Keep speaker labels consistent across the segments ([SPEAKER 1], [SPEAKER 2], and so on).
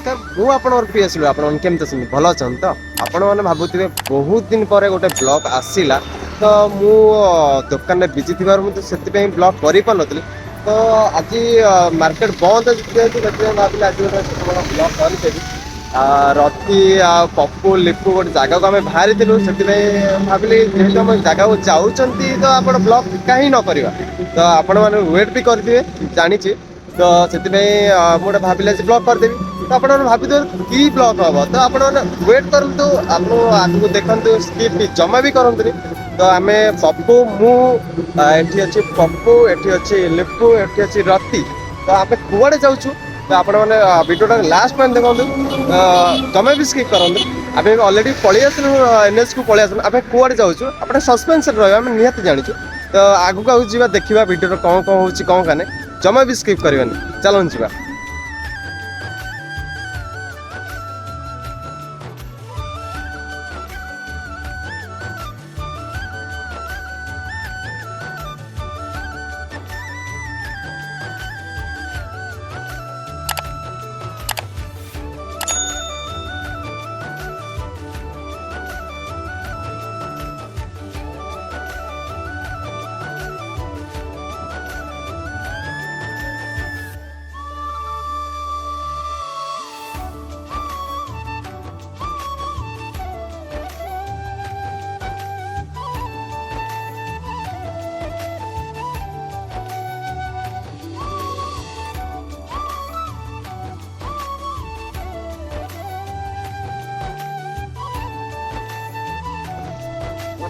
[SPEAKER 1] नमस्कार मु आपणकर प्रिय शिल्पी आपण केमती अछंती भल अछंती तो आपण मैंने भावुवे बहुत दिन पर गोटे ब्लॉग आसला तो मु दुकान में बिजी थी मुझे ब्लॉग कर पार नी तो आज मार्केट बंद जेहतु भाविले आज गोटे ब्लॉग करदेवी रथी पप्पू लिपू गोटे जगह को आम बाहरी से भाविली जेहतु आम जगह को जाऊँगी तो आप ब्लॉग कहीं न करवा तो आपण मैंने वेट भी करेंगे जानी तो से मुझे भाविले ब्लॉग करदेवी तो आप भावी कि ब्लॉग हम तो आप वेट करूँ आप आगे देखते स्किप जमा भी करते तो आम पप्पू मुझे अच्छी पप्पू एटी अच्छी लिपू एटी अच्छी रति तो आम कुआड़े जाऊँ तो आप भिडियो लास्ट में देखो जमा भी स्किप करूँ आम अलरेडी पलि आसलु एनएच को पलि आसलु आम कुआड़े जाऊँ आप सस्पेन्स रहा निहत जाचु तो आगू आगू जा देखा भिडियो कौन कौन हो कौन क्या जमा भी स्किप करवानी चलन जा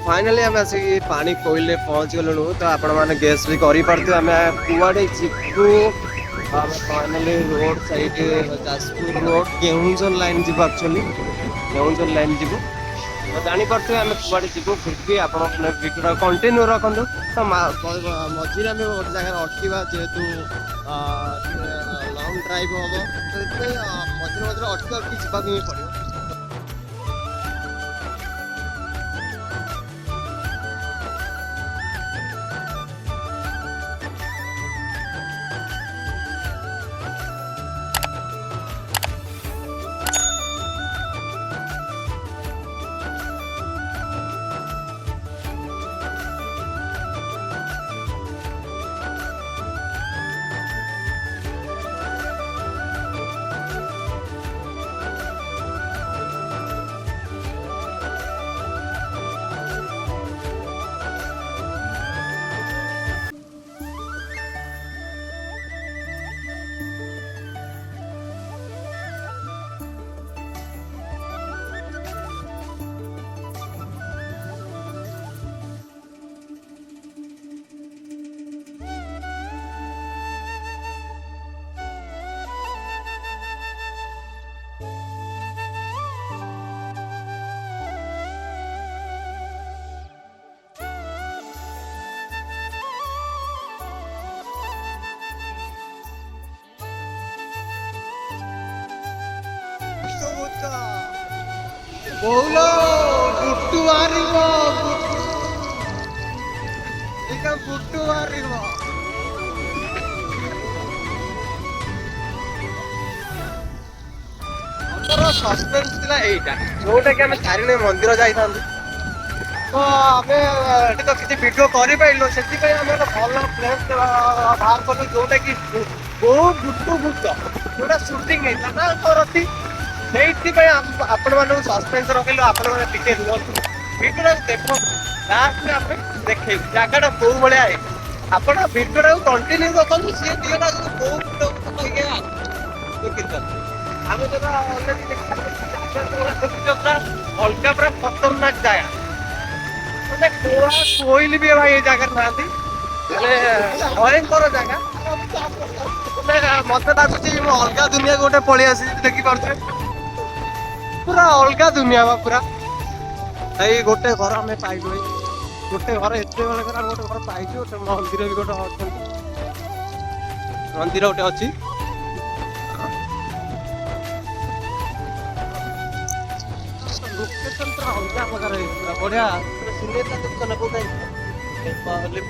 [SPEAKER 1] फाइनाली आम आसिक पानी कोइल पहुँच गलु तो आपण मैंने गेस भी कर आम कुआड़े जीवु आम finally road side Jajpur road Keonjhar line जीव एक्चुअली केउंझर लाइन जीवु तो जापारे आम कुआड़े जीवु फिर भी आप भिडियो कंटिन्यू रखु तो मझे आम गोटे जगह अटका जेहेतु लंग ड्राइव हम तो मझे मझे अटका जावाक ही पड़ो बोलो गुट्टू मारिबो गुट्टू मारिबो हमर सस्पेंस थिला एटा जोटा कि हम तारिणी मंदिर जाई थांदु तो आमे एटी तो किछि वीडियो करि पाइलो सेति पय हम भल प्लेस बाहर करलु जोटा कि बहुत गुट्टू जोटा शूटिंग हेता ना करती आपण मानक सस्पेंस रखिलु आपण माने टिके वीडियो देखो लास्ट में आप देखे जगह कौ भाया है आपण वीडियो कंटिन्यू रखु सी दिगटा आम अलग पूरा खतरनाक जगह कोई भी भाई ये जगह ना भयंकर जगह मत लगुच अलग दुनिया गोटे पलि आसी देखी पारे पूरा अलग दुनिया बा पूरा यही गोटे घर आम पाइलु गोटे घर एत बड़े घर गोटे घर पाइलु गोटे मंदिर भी गोटे अच्छा मंदिर गोटे अच्छी लोकेशन पूरा अलग प्रकार बढ़िया सिनेरी देखुन कौटे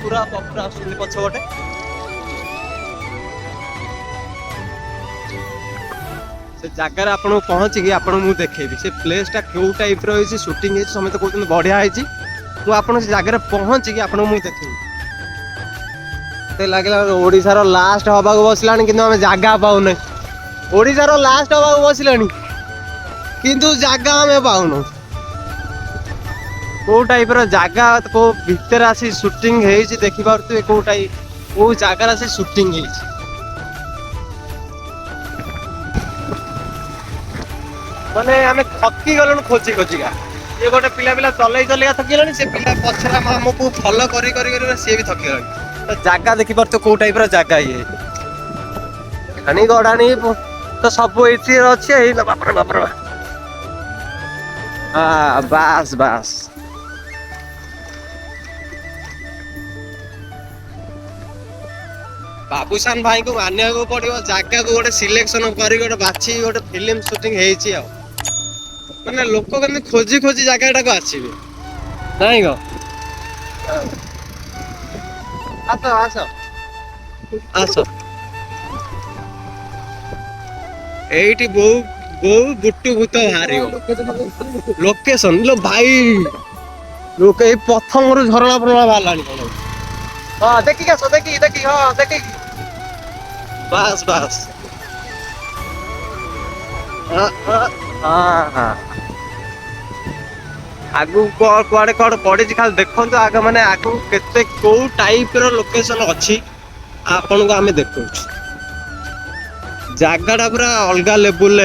[SPEAKER 1] पूरा पपुरा पछपटे से जगार आपको पहुँचिकी आपको मुझे देखेबी से प्लेसटा क्यों टाइप रही सुटिंग समस्त कहते बढ़िया है मुझे से जगार पहुँचिकी आपको मुझे देखेबी मत लगे ओडार लास्ट हवा बसला कि आम जगह पाऊना ओडार लास्ट हवा बसला किंतु जगह आम पाऊन कौ टाइप जगह को भितर आसी शूटिंग देखी पारे कौ टाइप कौ जगार आसी शूटिंग माने आम थकी गलु खोजी खोजिका ये गोटे पिला पिला चल चल थकी गलानी से पिला पछरे आमको फॉलो करी करी सी भी थकी गलानी तो जगह देखी पारे कौ टाइप जगह ये खानी गड़ानी तो सब ये अच्छे बापर बापर हाँ बास बास बाबूसान भाई को मानिया को पड़ो जगह को गोटे सिलेक्शन कर गोटे बाछी गोटे फिल्म शूटिंग मैंने लोक कमी खोजी खोजी जगह को आसवे नहीं गो आस आस आस एटी बो बो बुट्टू भूत बाहर लोकेशन लो भाई लोक प्रथम झरणा फरणा बाहर हाँ देखिए आस देखिए देखिए हाँ देखिए बस बस हाँ हाँ आगु कुआड़े कौन पड़ी खाली देखो आग मैंने आगु केते कौ टाइप रो लोकेशन अच्छी आपन को आम देखो जगहटा पूरा अलग लेवल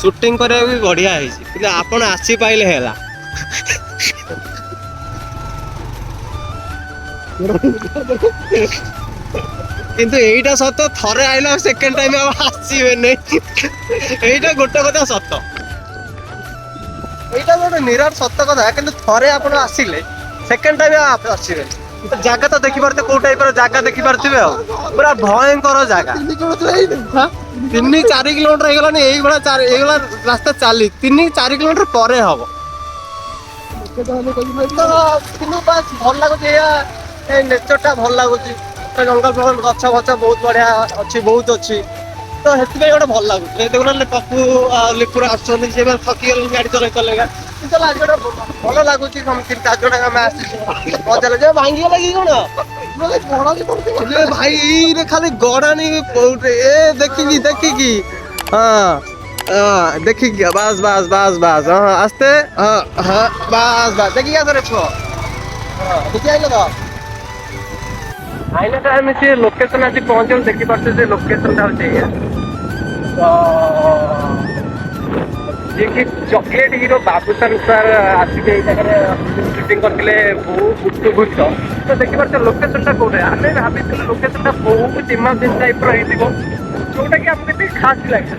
[SPEAKER 1] शूटिंग करा भी बढ़िया है आपन आसी पाइले हैला किंतु एटा सत थरे आइला सेकंड टाइम आसवे नहीं एटा गोटे कथा सत एटा गोटे निराट सत कथा किंतु थरे आपन आसिले सेकंड टाइम आसवे जगह तो देखी पारते कौ टाइप जगह देखी पारे पूरा भयंकर जगह 3-4 किलोमीटर हो गलानी यही भाया रास्ता चली 3-4 किलोमीटर पर हम भल लगुच नेचरटा भल लगुच जंगल फंगल गछ फछ बहुत बढ़िया अच्छी बहुत अच्छी तो से गोटे भल लगुच देखुना पप्पू लिपुर आसुँच थकी गल गाड़ी चल चलेगा चल आज गोटे भल लगुच 3-4 जन आम मजा लगे भांगी लगी कौन भाई रे खाली गड़ानी ए देखिकी देखिकी हाँ देखिकी बस बस बस बस हाँ आस्ते हाँ हाँ बस बस देखिए आसरे छुआ देखिए आइल तो आइला टाइम से लोकेशन आज पहुंचे देखी पार्थे से लोकेशन टा होचे ये कि चॉकलेट हीरो बाबूसान सर आसिक शूटिंग करते बुट्टू भूत तो देखी पार्थे लोकेशन टा कोठे आम भाभी लोकेशन टा बहुत इमाजिन टाइप जोटा कि आमको खास लगे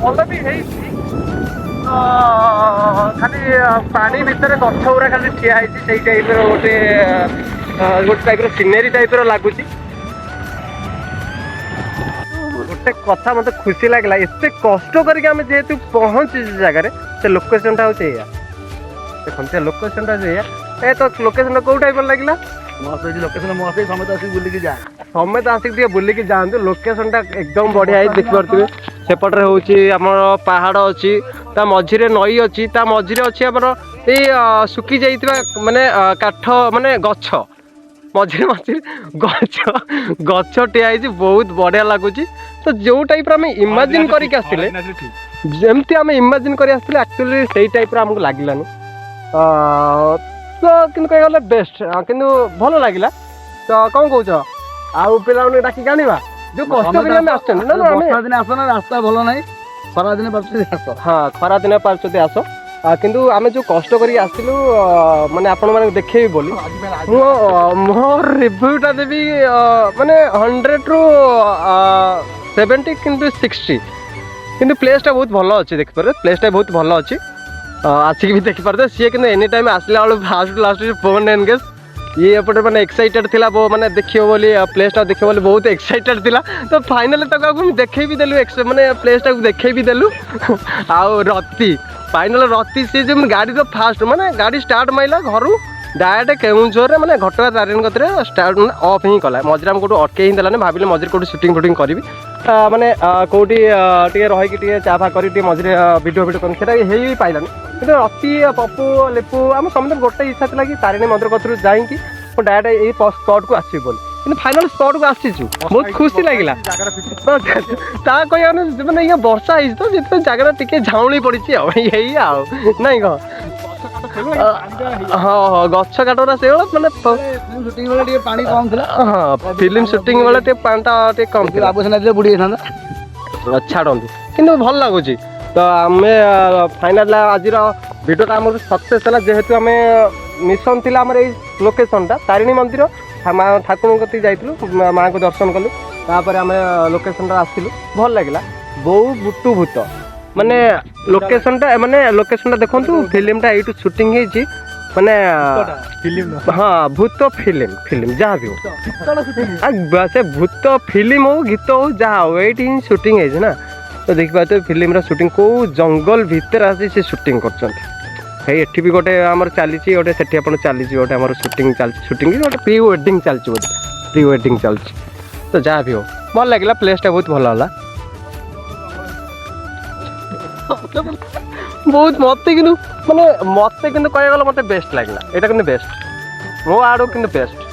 [SPEAKER 1] भल भी है खाली पानी भितर गछ गुरा खाली ठिया है टाइप गोटे गोटे टाइप सीनेरी टाइप लगुच गोटे कथा मत खुशी लगला एत कष्ट करके आम जेहेतु पहुँचे जगह से लोकेशन टा हूँ देखते लोकेशन टा तो लोकेशन कौ टाइप लगे लोकेशन मस्त समस्त आसिक बुलिकी जा समस्त आसिक बुलिकी जातु लोकेशन टा एकदम बढ़िया है देखी पारे सेपटे हूँ पहाड़ अच्छी ता मझिरे नई अच्छी ता मझिरे अच्छी आमर ये सुखी जाइतिबा माने काठ माने गछ मझिरे मझिरे गछ गछ टिया है बहुत बढ़िया लगुच तो जो टाइप आम इमाजिन करके आसते जमती आम इमाजिन कर एक्चुअली से टाइप आमको लगलानी तो कि कहगले बेस्ट किंतु भल लगे तो कौन कौच आउ पे डाक आना जो कष्ट दिन आस ना रास्ता भल ना खरा दिन पार्छ हाँ खरा दिन पार्छ आस किंतु आम जो कष्ट कर आसलु माने आपण मैंने देखे बोली मोर रिव्यूटा देवी माने 100 ରୁ 70 किंतु 60 किंतु प्लेसटा बहुत भल अच्छे देखिपारे प्लेसटा बहुत भल अच्छी आसिक भी देखिपारे सी कि एनी टाइम आसला बेलू फास्ट लास्ट फोन एनगेज ये एपटे मैंने एक्साइटेड थिला माने देखियो बोली प्लेसटा देखियो बोली बहुत एक्साइटेड थिला तो फाइनली तक देखे भी देलु माने प्लेसटा देखे भी देलु आउ रति फाइनल रति सी जो गाड़ी तो फास्ट माने गाड़ी स्टार्ट माइला घर
[SPEAKER 2] डायरेक्ट केउझर मैंने घटगा तारिणी कतरे स्टार्ट अफ ही कला मझे आम कौट अटके ही देलानी भाविले मझे कौट सुटिंग फुटिंग करी माने कौटी टे रही चा फा कर मझे भिडियो भिडियो कर ही पाइलानी कि रति पप्पू लिपू आम समस्त गोटे इच्छा था कि तारिणी मंदिर कतरू जाइकी डायरेक्ट यही स्पट को आसबी बोली कि फाइनाल स्पट को आसीचु बहुत खुशी लगिला ता कह मैंने ये वर्षा है तो जितने जगह टिके झाउली पड़ी यही आउ नहीं कह हाँ हाँ गछ काटरा से मैंने
[SPEAKER 3] पानी कम था
[SPEAKER 2] हाँ फिल्म सुटिंग बेले पाटा कम
[SPEAKER 3] बाबू बुड़ी जाता
[SPEAKER 2] छाड़ू कि भल लगुच तो आम फाइनाल आज भिडियोटा आम सक्सेस है जेहेतु आम मिशन थी आम लोकेशनटा तारिणी मंदिर ठाकुर कति जाइलु माँ को दर्शन कलु तापर आम लोकेशनटा आसलु भल लगे बो बुटू भूत माने लोकेशनटा देखु फिल्मटा यू सुटिंग होती माने हाँ भूत फिल्म जहाँ भी हो से भूत फिल्म हो गीत हो जहाँ हो ये सुटिंग है ना तो देखिए फिल्म शूटिंग कौ जंगल भितर आसी से शूटिंग कर गोटे आमर चली गोटे से चली गोटे आम शूटिंग शूटिंग गोटे प्री वेडिंग चलती बोलते प्री वेडिंग चलती तो जहाँ भी हो भल लगे प्लेसटा बहुत भल है बहुत मत कि माने मत कि कह गला मत बेस्ट लगे यहाँ कि बेस्ट मो आड़ कि बेस्ट